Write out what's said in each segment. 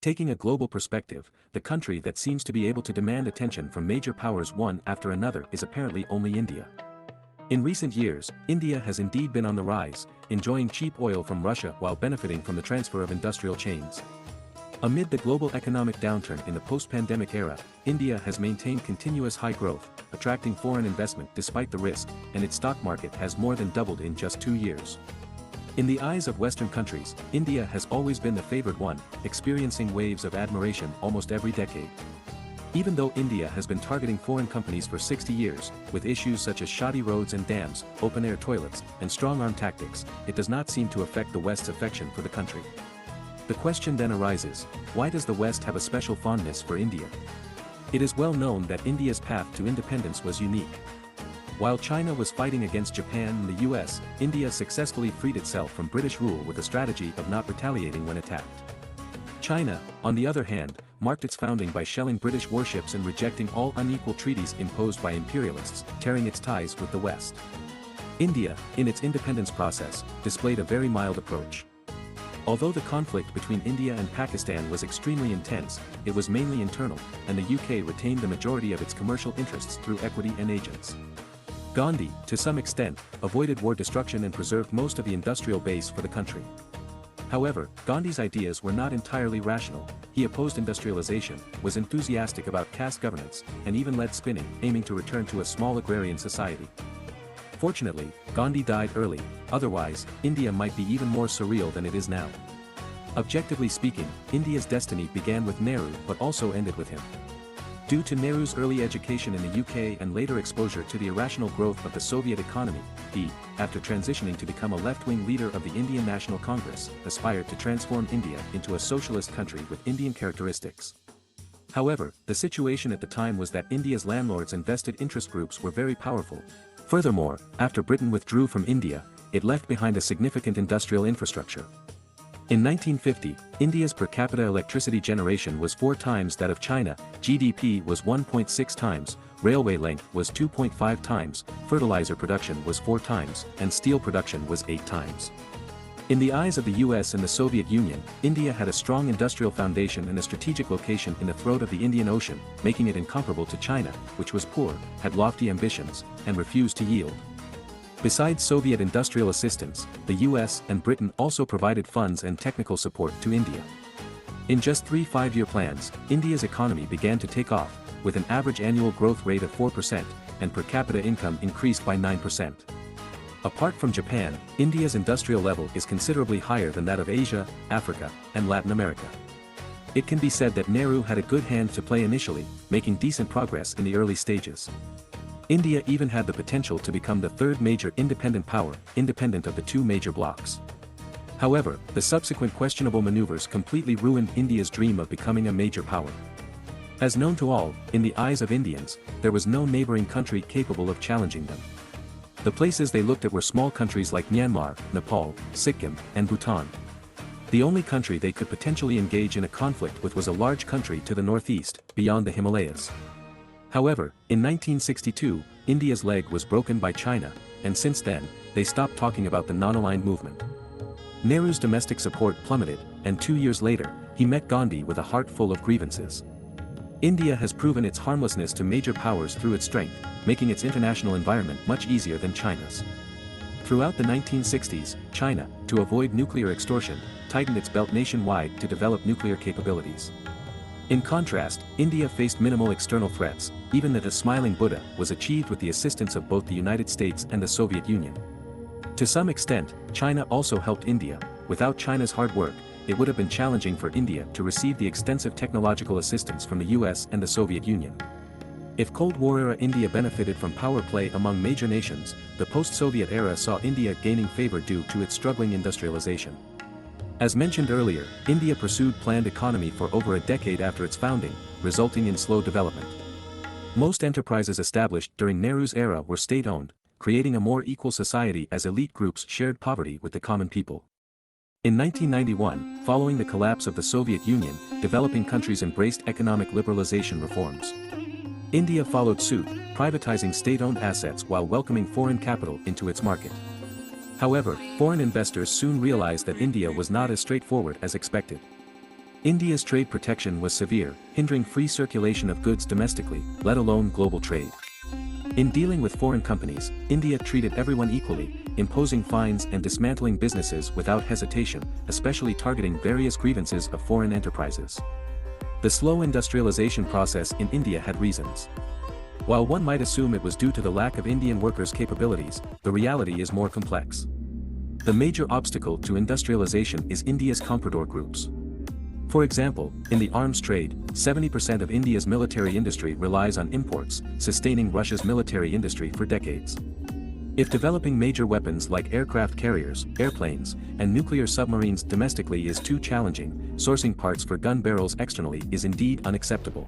Taking a global perspective, the country that seems to be able to demand attention from major powers one after another is apparently only India. In recent years, India has indeed been on the rise, enjoying cheap oil from Russia while benefiting from the transfer of industrial chains. Amid the global economic downturn in the post-pandemic era, India has maintained continuous high growth, attracting foreign investment despite the risk, and its stock market has more than doubled in just 2 years. In the eyes of Western countries, India has always been the favored one, experiencing waves of admiration almost every decade. Even though India has been targeting foreign companies for 60 years, with issues such as shoddy roads and dams, open-air toilets, and strong-arm tactics, it does not seem to affect the West's affection for the country. The question then arises, why does the West have a special fondness for India? It is well known that India's path to independence was unique. While China was fighting against Japan and the US, India successfully freed itself from British rule with a strategy of not retaliating when attacked. China, on the other hand, marked its founding by shelling British warships and rejecting all unequal treaties imposed by imperialists, tearing its ties with the West. India, in its independence process, displayed a very mild approach. Although the conflict between India and Pakistan was extremely intense, it was mainly internal, and the UK retained the majority of its commercial interests through equity and agents. Gandhi, to some extent, avoided war destruction and preserved most of the industrial base for the country. However, Gandhi's ideas were not entirely rational. He opposed industrialization, was enthusiastic about caste governance, and even led spinning, aiming to return to a small agrarian society. Fortunately, Gandhi died early, otherwise, India might be even more surreal than it is now. Objectively speaking, India's destiny began with Nehru but also ended with him. Due to Nehru's early education in the UK and later exposure to the irrational growth of the Soviet economy, he, after transitioning to become a left-wing leader of the Indian National Congress, aspired to transform India into a socialist country with Indian characteristics. However, the situation at the time was that India's landlords and vested interest groups were very powerful. Furthermore, after Britain withdrew from India, it left behind a significant industrial infrastructure. In 1950, India's per capita electricity generation was 4 times that of China, GDP was 1.6 times, railway length was 2.5 times, fertilizer production was 4 times, and steel production was 8 times. In the eyes of the US and the Soviet Union, India had a strong industrial foundation and a strategic location in the throat of the Indian Ocean, making it incomparable to China, which was poor, had lofty ambitions, and refused to yield. Besides Soviet industrial assistance, the US and Britain also provided funds and technical support to India. In just 3 5-year plans, India's economy began to take off, with an average annual growth rate of 4%, and per capita income increased by 9%. Apart from Japan, India's industrial level is considerably higher than that of Asia, Africa, and Latin America. It can be said that Nehru had a good hand to play initially, making decent progress in the early stages. India even had the potential to become the 3rd major independent power, independent of the 2 major blocs. However, the subsequent questionable maneuvers completely ruined India's dream of becoming a major power. As known to all, in the eyes of Indians, there was no neighboring country capable of challenging them. The places they looked at were small countries like Myanmar, Nepal, Sikkim, and Bhutan. The only country they could potentially engage in a conflict with was a large country to the northeast, beyond the Himalayas. However, in 1962, India's leg was broken by China, and since then, they stopped talking about the non-aligned movement. Nehru's domestic support plummeted, and 2 years later, he met Gandhi with a heart full of grievances. India has proven its harmlessness to major powers through its strength, making its international environment much easier than China's. Throughout the 1960s, China, to avoid nuclear extortion, tightened its belt nationwide to develop nuclear capabilities. In contrast, India faced minimal external threats, even that a smiling Buddha was achieved with the assistance of both the United States and the Soviet Union. To some extent, China also helped India. Without China's hard work, it would have been challenging for India to receive the extensive technological assistance from the US and the Soviet Union. If Cold War-era India benefited from power play among major nations, the post-Soviet era saw India gaining favor due to its struggling industrialization. As mentioned earlier, India pursued planned economy for over a decade after its founding, resulting in slow development. Most enterprises established during Nehru's era were state-owned, creating a more equal society as elite groups shared poverty with the common people. In 1991, following the collapse of the Soviet Union, developing countries embraced economic liberalization reforms. India followed suit, privatizing state-owned assets while welcoming foreign capital into its market. However, foreign investors soon realized that India was not as straightforward as expected. India's trade protection was severe, hindering free circulation of goods domestically, let alone global trade. In dealing with foreign companies, India treated everyone equally, imposing fines and dismantling businesses without hesitation, especially targeting various grievances of foreign enterprises. The slow industrialization process in India had reasons. While one might assume it was due to the lack of Indian workers' capabilities, the reality is more complex. The major obstacle to industrialization is India's comprador groups. For example, in the arms trade, 70% of India's military industry relies on imports, sustaining Russia's military industry for decades. If developing major weapons like aircraft carriers, airplanes, and nuclear submarines domestically is too challenging, sourcing parts for gun barrels externally is indeed unacceptable.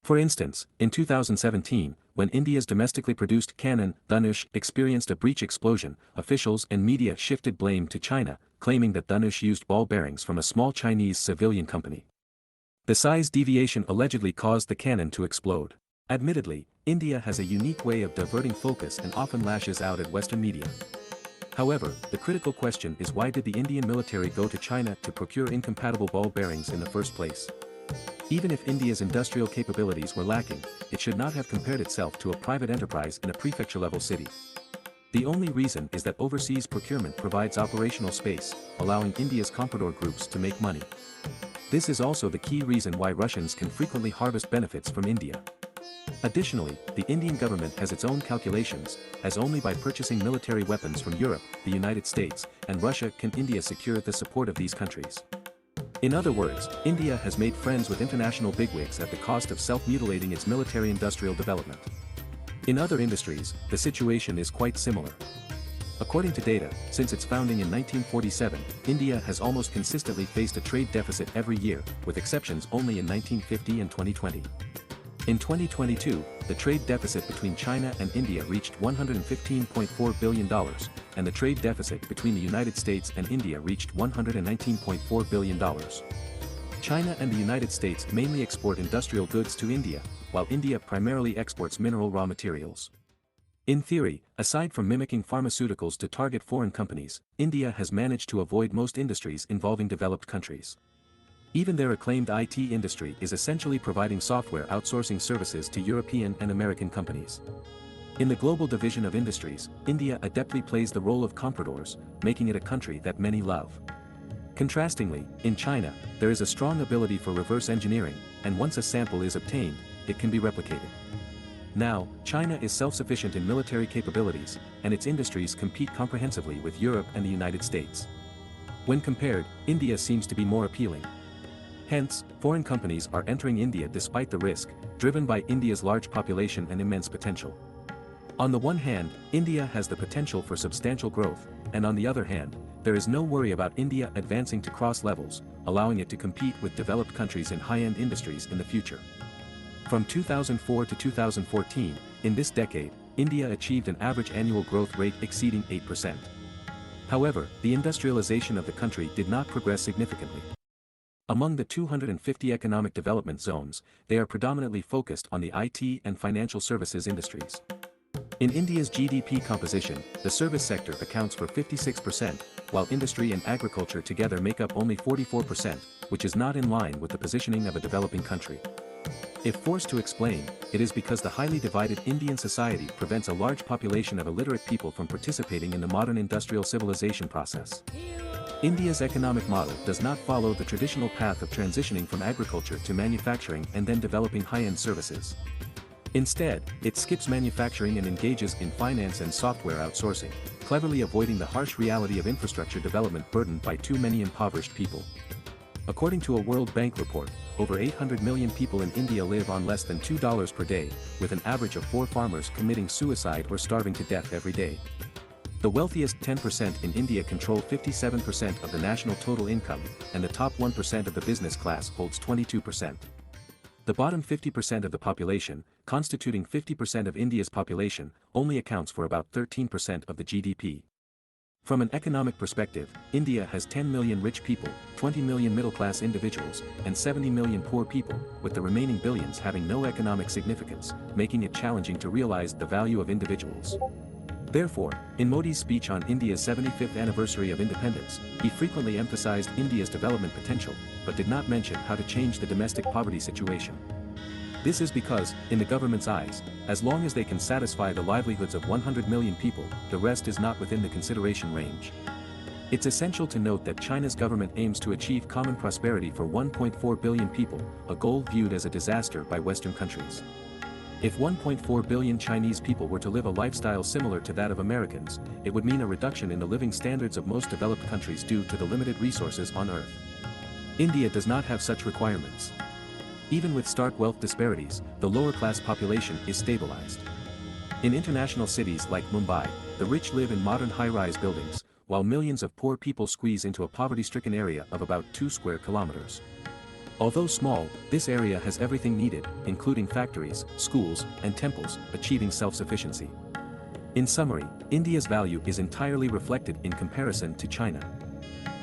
For instance, in 2017, when India's domestically produced cannon, Dhanush, experienced a breech explosion, officials and media shifted blame to China, claiming that Dhanush used ball bearings from a small Chinese civilian company. The size deviation allegedly caused the cannon to explode. Admittedly, India has a unique way of diverting focus and often lashes out at Western media. However, the critical question is, why did the Indian military go to China to procure incompatible ball bearings in the first place? Even if India's industrial capabilities were lacking, it should not have compared itself to a private enterprise in a prefecture-level city. The only reason is that overseas procurement provides operational space, allowing India's comprador groups to make money. This is also the key reason why Russians can frequently harvest benefits from India. Additionally, the Indian government has its own calculations, as only by purchasing military weapons from Europe, the United States, and Russia can India secure the support of these countries. In other words, India has made friends with international bigwigs at the cost of self-mutilating its military-industrial development. In other industries, the situation is quite similar. According to data, since its founding in 1947, India has almost consistently faced a trade deficit every year, with exceptions only in 1950 and 2020. In 2022, the trade deficit between China and India reached $115.4 billion, and the trade deficit between the United States and India reached $119.4 billion. China and the United States mainly export industrial goods to India, while India primarily exports mineral raw materials. In theory, aside from mimicking pharmaceuticals to target foreign companies, India has managed to avoid most industries involving developed countries. Even their acclaimed IT industry is essentially providing software outsourcing services to European and American companies. In the global division of industries, India adeptly plays the role of compradors, making it a country that many love. Contrastingly, in China, there is a strong ability for reverse engineering, and once a sample is obtained, it can be replicated. Now, China is self-sufficient in military capabilities, and its industries compete comprehensively with Europe and the United States. When compared, India seems to be more appealing. Hence, foreign companies are entering India despite the risk, driven by India's large population and immense potential. On the one hand, India has the potential for substantial growth, and on the other hand, there is no worry about India advancing to cross levels, allowing it to compete with developed countries in high-end industries in the future. From 2004 to 2014, in this decade, India achieved an average annual growth rate exceeding 8%. However, the industrialization of the country did not progress significantly. Among the 250 economic development zones, they are predominantly focused on the IT and financial services industries. In India's GDP composition, the service sector accounts for 56%, while industry and agriculture together make up only 44%, which is not in line with the positioning of a developing country. If forced to explain, it is because the highly divided Indian society prevents a large population of illiterate people from participating in the modern industrial civilization process. India's economic model does not follow the traditional path of transitioning from agriculture to manufacturing and then developing high-end services. Instead, it skips manufacturing and engages in finance and software outsourcing, cleverly avoiding the harsh reality of infrastructure development burdened by too many impoverished people. According to a World Bank report, over 800 million people in India live on less than $2 per day, with an average of 4 farmers committing suicide or starving to death every day. The wealthiest 10% in India control 57% of the national total income, and the top 1% of the business class holds 22%. The bottom 50% of the population, constituting 50% of India's population, only accounts for about 13% of the GDP. From an economic perspective, India has 10 million rich people, 20 million middle-class individuals, and 70 million poor people, with the remaining billions having no economic significance, making it challenging to realize the value of individuals. Therefore, in Modi's speech on India's 75th anniversary of independence, he frequently emphasized India's development potential, but did not mention how to change the domestic poverty situation. This is because, in the government's eyes, as long as they can satisfy the livelihoods of 100 million people, the rest is not within the consideration range. It's essential to note that China's government aims to achieve common prosperity for 1.4 billion people, a goal viewed as a disaster by Western countries. If 1.4 billion Chinese people were to live a lifestyle similar to that of Americans, it would mean a reduction in the living standards of most developed countries due to the limited resources on Earth. India does not have such requirements. Even with stark wealth disparities, the lower-class population is stabilized. In international cities like Mumbai, the rich live in modern high-rise buildings, while millions of poor people squeeze into a poverty-stricken area of about 2 square kilometers. Although small, this area has everything needed, including factories, schools, and temples, achieving self-sufficiency. In summary, India's value is entirely reflected in comparison to China.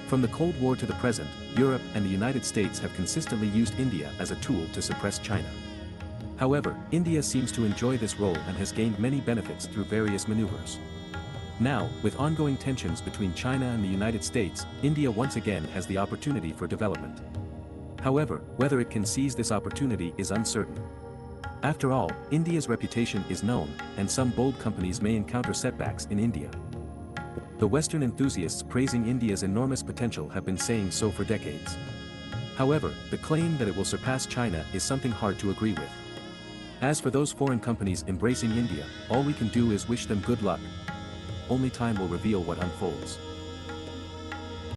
From the Cold War to the present, Europe and the United States have consistently used India as a tool to suppress China. However, India seems to enjoy this role and has gained many benefits through various maneuvers. Now, with ongoing tensions between China and the United States, India once again has the opportunity for development. However, whether it can seize this opportunity is uncertain. After all, India's reputation is known, and some bold companies may encounter setbacks in India. The Western enthusiasts praising India's enormous potential have been saying so for decades. However, the claim that it will surpass China is something hard to agree with. As for those foreign companies embracing India, all we can do is wish them good luck. Only time will reveal what unfolds.